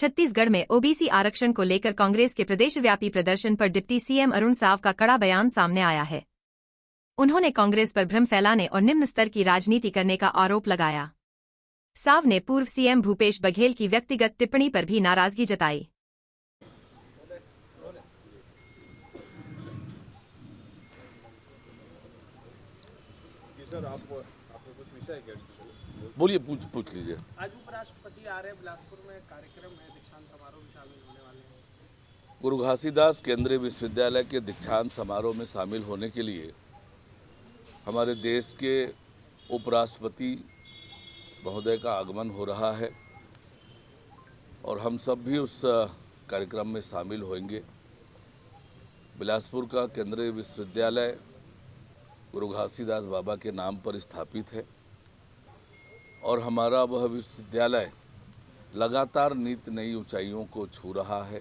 छत्तीसगढ़ में ओबीसी आरक्षण को लेकर कांग्रेस के प्रदेशव्यापी प्रदर्शन पर डिप्टी सीएम अरुण साव का कड़ा बयान सामने आया है। उन्होंने कांग्रेस पर भ्रम फैलाने और निम्न स्तर की राजनीति करने का आरोप लगाया। साव ने पूर्व सीएम भूपेश बघेल की व्यक्तिगत टिप्पणी पर भी नाराजगी जताई। बोलिए, पूछ लीजिए। आज उपराष्ट्रपति आ रहे बिलासपुर में कार्यक्रम है, दीक्षांत समारोह में शामिल होने वाले हैं। गुरु घासीदास केंद्रीय विश्वविद्यालय के दीक्षांत समारोह में शामिल होने के लिए हमारे देश के उपराष्ट्रपति महोदय का आगमन हो रहा है और हम सब भी उस कार्यक्रम में शामिल होंगे। बिलासपुर का केंद्रीय विश्वविद्यालय गुरु घासीदास बाबा के नाम पर स्थापित है और हमारा वह विश्वविद्यालय लगातार नित नई ऊंचाइयों को छू रहा है,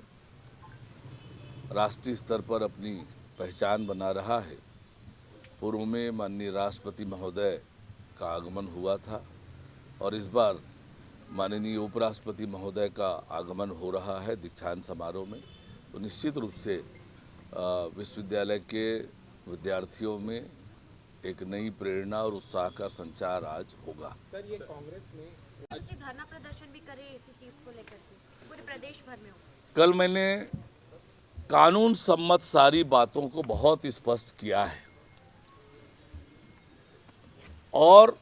राष्ट्रीय स्तर पर अपनी पहचान बना रहा है। पूर्व में माननीय राष्ट्रपति महोदय का आगमन हुआ था और इस बार माननीय उपराष्ट्रपति महोदय का आगमन हो रहा है दीक्षांत समारोह में। तो निश्चित रूप से विश्वविद्यालय के विद्यार्थियों में एक नई प्रेरणा और उत्साह का संचार आज होगा। सर, ये कांग्रेस में ऐसे धरना प्रदर्शन भी करे इसी चीज को लेकर के पूरे प्रदेश भर में हो। कल मैंने कानून सम्मत सारी बातों को बहुत स्पष्ट किया है और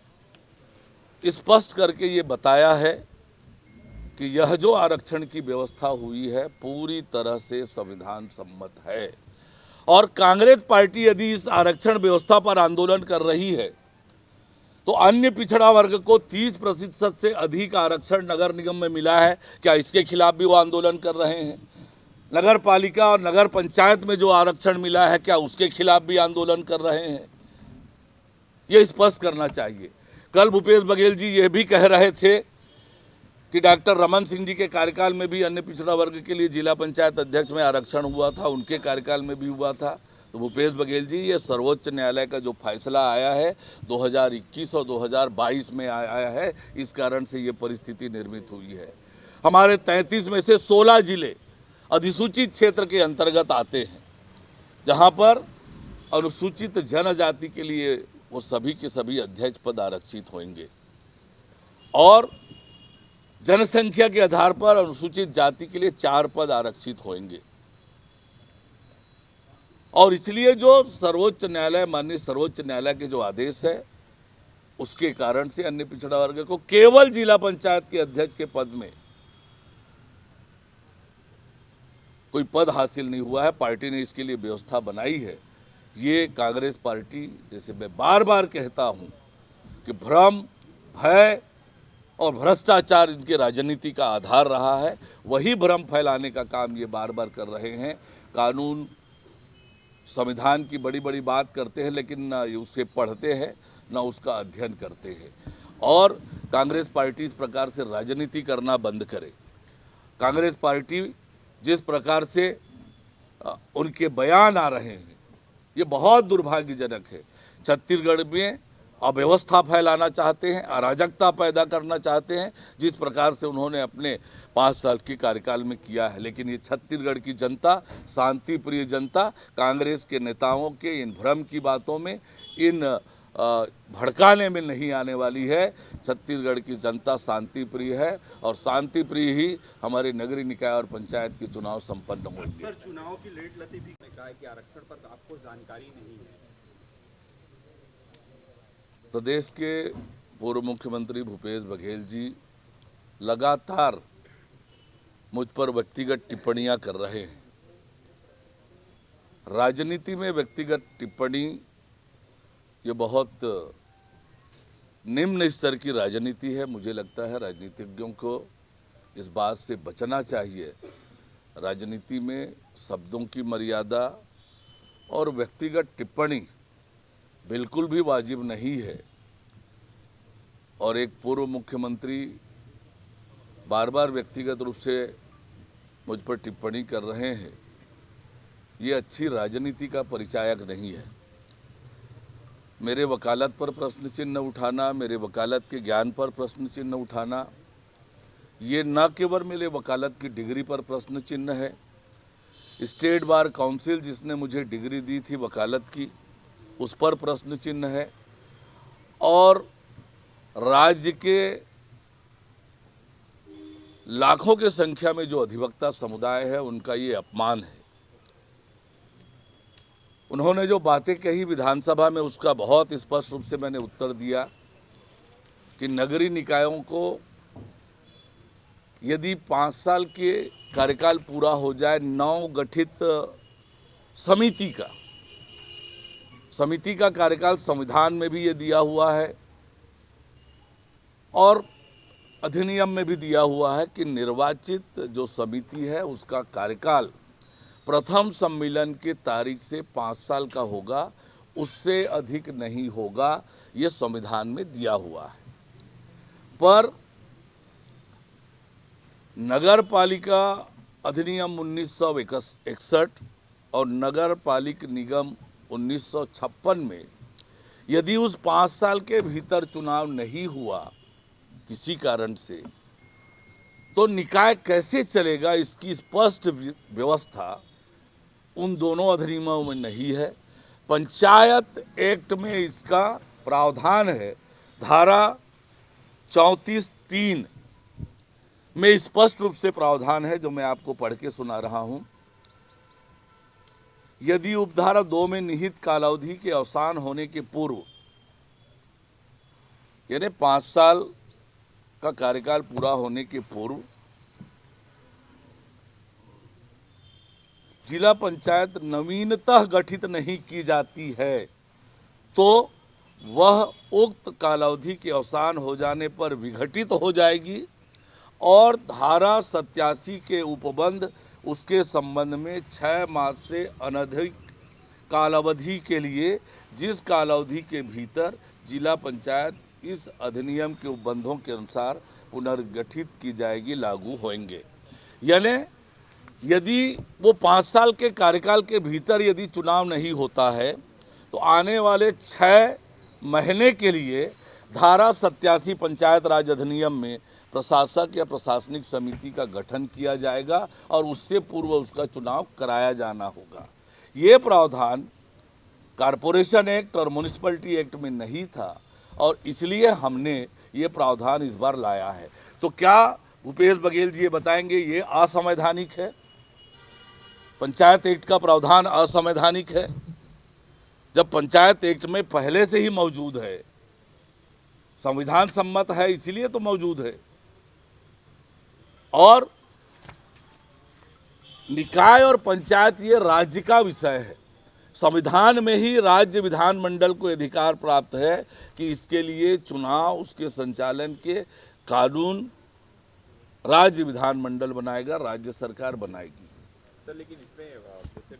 स्पष्ट करके ये बताया है कि यह जो आरक्षण की व्यवस्था हुई है पूरी तरह से संविधान सम्मत है और कांग्रेस पार्टी यदि इस आरक्षण व्यवस्था पर आंदोलन कर रही है तो अन्य पिछड़ा वर्ग को 30% से अधिक आरक्षण नगर निगम में मिला है, क्या इसके खिलाफ भी वो आंदोलन कर रहे हैं? नगर पालिका और नगर पंचायत में जो आरक्षण मिला है क्या उसके खिलाफ भी आंदोलन कर रहे हैं? ये स्पष्ट करना चाहिए। कल भूपेश बघेल जी ये भी कह रहे थे कि डॉक्टर रमन सिंह जी के कार्यकाल में भी अन्य पिछड़ा वर्ग के लिए जिला पंचायत अध्यक्ष में आरक्षण हुआ था, उनके कार्यकाल में भी हुआ था। तो भूपेश बघेल जी, ये सर्वोच्च न्यायालय का जो फैसला आया है 2021 और 2022 में आया है, इस कारण से ये परिस्थिति निर्मित हुई है। हमारे 33 में से 16 जिले अधिसूचित क्षेत्र के अंतर्गत आते हैं जहाँ पर अनुसूचित जनजाति के लिए वो सभी के सभी अध्यक्ष पद आरक्षित होंगे और जनसंख्या के आधार पर अनुसूचित जाति के लिए 4 पद आरक्षित होंगे। और इसलिए जो सर्वोच्च न्यायालय, माननीय सर्वोच्च न्यायालय के जो आदेश है उसके कारण से अन्य पिछड़ा वर्ग को केवल जिला पंचायत के अध्यक्ष के पद में कोई पद हासिल नहीं हुआ है। पार्टी ने इसके लिए व्यवस्था बनाई है। ये कांग्रेस पार्टी, जैसे मैं बार बार कहता हूं कि भ्रम, भय और भ्रष्टाचार इनके राजनीति का आधार रहा है, वही भ्रम फैलाने का काम ये बार बार कर रहे हैं। कानून संविधान की बड़ी बड़ी बात करते हैं लेकिन ना उसे पढ़ते हैं ना उसका अध्ययन करते हैं। और कांग्रेस पार्टी इस प्रकार से राजनीति करना बंद करे। कांग्रेस पार्टी जिस प्रकार से उनके बयान आ रहे हैं ये बहुत दुर्भाग्यजनक है। छत्तीसगढ़ में अव्यवस्था फैलाना चाहते हैं, अराजकता पैदा करना चाहते हैं, जिस प्रकार से उन्होंने अपने 5 साल के कार्यकाल में किया है। लेकिन ये छत्तीसगढ़ की जनता, शांति प्रिय जनता, कांग्रेस के नेताओं के इन भ्रम की बातों में, इन भड़काने में नहीं आने वाली है। छत्तीसगढ़ की जनता शांति प्रिय है और शांति प्रिय ही हमारे नगरीय निकाय और पंचायत के चुनाव संपन्न होंगे। सर, चुनाव की लेट लतीफी ने कहा कि आरक्षण पर आपको जानकारी नहीं है। प्रदेश के पूर्व मुख्यमंत्री भूपेश बघेल जी लगातार मुझ पर व्यक्तिगत टिप्पणियां कर रहे हैं। राजनीति में व्यक्तिगत टिप्पणी ये बहुत निम्न स्तर की राजनीति है। मुझे लगता है राजनीतिज्ञों को इस बात से बचना चाहिए। राजनीति में शब्दों की मर्यादा और व्यक्तिगत टिप्पणी बिल्कुल भी वाजिब नहीं है। और एक पूर्व मुख्यमंत्री बार बार व्यक्तिगत रूप से मुझ पर टिप्पणी कर रहे हैं, ये अच्छी राजनीति का परिचायक नहीं है। मेरे वकालत पर प्रश्न चिन्ह उठाना, मेरे वकालत के ज्ञान पर प्रश्न चिन्ह उठाना, ये न केवल मेरे वकालत की डिग्री पर प्रश्न चिन्ह है, स्टेट बार काउंसिल जिसने मुझे डिग्री दी थी वकालत की, उस पर प्रश्न चिन्ह है, और राज्य के लाखों के संख्या में जो अधिवक्ता समुदाय है उनका ये अपमान है। उन्होंने जो बातें कही विधानसभा में उसका बहुत स्पष्ट रूप से मैंने उत्तर दिया कि नगरीय निकायों को यदि 5 साल के कार्यकाल पूरा हो जाए, नव गठित समिति का कार्यकाल संविधान में भी ये दिया हुआ है और अधिनियम में भी दिया हुआ है कि निर्वाचित जो समिति है उसका कार्यकाल प्रथम सम्मेलन के तारीख से 5 साल का होगा, उससे अधिक नहीं होगा, ये संविधान में दिया हुआ है। पर नगर पालिका अधिनियम 1961 और नगर पालिक निगम 1956 में यदि उस 5 साल के भीतर चुनाव नहीं हुआ किसी कारण से, तो निकाय कैसे चलेगा, इसकी स्पष्ट व्यवस्था उन दोनों अधिनियमों में नहीं है। पंचायत एक्ट में इसका प्रावधान है, धारा 34(3) में स्पष्ट रूप से प्रावधान है, जो मैं आपको पढ़ के सुना रहा हूं। यदि उपधारा 2 में निहित कालावधि के अवसान होने के पूर्व, यानी 5 साल का कार्यकाल पूरा होने के पूर्व जिला पंचायत नवीनतः गठित नहीं की जाती है, तो वह उक्त कालावधि के अवसान हो जाने पर विघटित हो जाएगी और धारा 87 के उपबंध उसके संबंध में 6 मास से अनधिक कालावधि के लिए जिस कालावधि के भीतर जिला पंचायत इस अधिनियम के उपबंधों के अनुसार पुनर्गठित की जाएगी, लागू होंगे। यानी यदि वो 5 साल के कार्यकाल के भीतर यदि चुनाव नहीं होता है, तो आने वाले 6 महीने के लिए धारा 87 पंचायत राज अधिनियम में प्रशासक या प्रशासनिक समिति का गठन किया जाएगा और उससे पूर्व उसका चुनाव कराया जाना होगा। ये प्रावधान कारपोरेशन एक्ट और म्युनिसिपैलिटी एक्ट में नहीं था और इसलिए हमने ये प्रावधान इस बार लाया है। तो क्या भूपेश बघेल जी ये बताएंगे ये असंवैधानिक है? पंचायत एक्ट का प्रावधान असंवैधानिक है? जब पंचायत एक्ट में पहले से ही मौजूद है, संविधान सम्मत है, इसलिए तो मौजूद है। और निकाय और पंचायत ये राज्य का विषय है। संविधान में ही राज्य विधानमंडल को अधिकार प्राप्त है कि इसके लिए चुनाव, उसके संचालन के कानून राज्य विधानमंडल बनाएगा, राज्य सरकार बनाएगी। सर, लेकिन इसमें जैसे